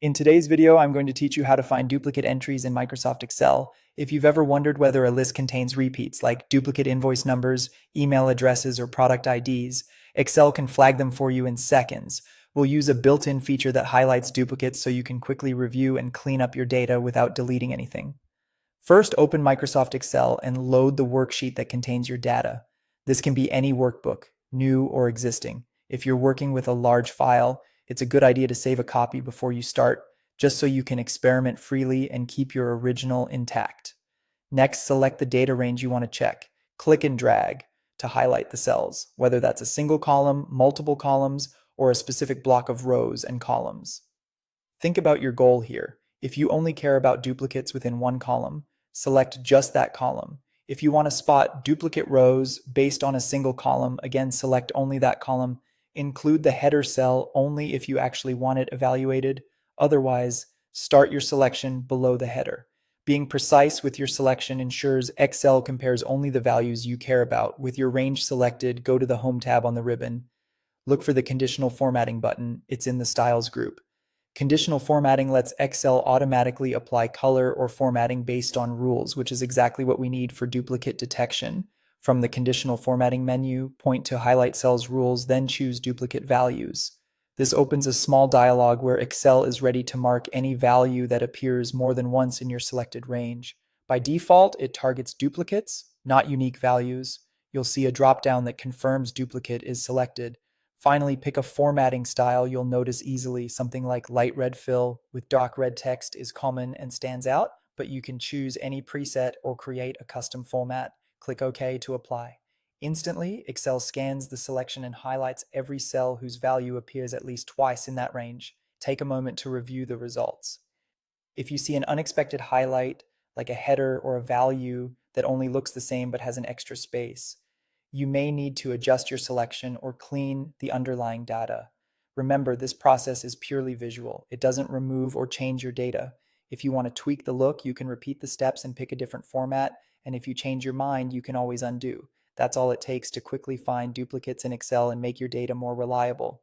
In today's video, I'm going to teach you how to find duplicate entries in Microsoft Excel. If you've ever wondered whether a list contains repeats like duplicate invoice numbers, email addresses, or product IDs, Excel can flag them for you in seconds. We'll use a built-in feature that highlights duplicates so you can quickly review and clean up your data without deleting anything. First, open Microsoft Excel and load the worksheet that contains your data. This can be any workbook, new or existing. If you're working with a large file, it's a good idea to save a copy before you start, just so you can experiment freely and keep your original intact. Next, select the data range you want to check. Click and drag to highlight the cells, whether that's a single column, multiple columns, or a specific block of rows and columns. Think about your goal here. If you only care about duplicates within one column, select just that column. If you want to spot duplicate rows based on a single column, again, select only that column. Include the header cell only if you actually want it evaluated. Otherwise, start your selection below the header. Being precise with your selection ensures Excel compares only the values you care about. With your range selected, go to the Home tab on the ribbon. Look for the Conditional Formatting button. It's in the Styles group. Conditional formatting lets Excel automatically apply color or formatting based on rules, which is exactly what we need for duplicate detection. From the conditional formatting menu, point to highlight cells rules, then choose duplicate values. This opens a small dialog where Excel is ready to mark any value that appears more than once in your selected range. By default, it targets duplicates, not unique values. You'll see a drop-down that confirms duplicate is selected. Finally, pick a formatting style you'll notice easily. Something like light red fill with dark red text is common and stands out, but you can choose any preset or create a custom format. Click OK to apply. Instantly, Excel scans the selection and highlights every cell whose value appears at least twice in that range. Take a moment to review the results. If you see an unexpected highlight, like a header or a value that only looks the same but has an extra space, you may need to adjust your selection or clean the underlying data. Remember, this process is purely visual. It doesn't remove or change your data. If you want to tweak the look, you can repeat the steps and pick a different format. And if you change your mind, you can always undo. That's all it takes to quickly find duplicates in Excel and make your data more reliable.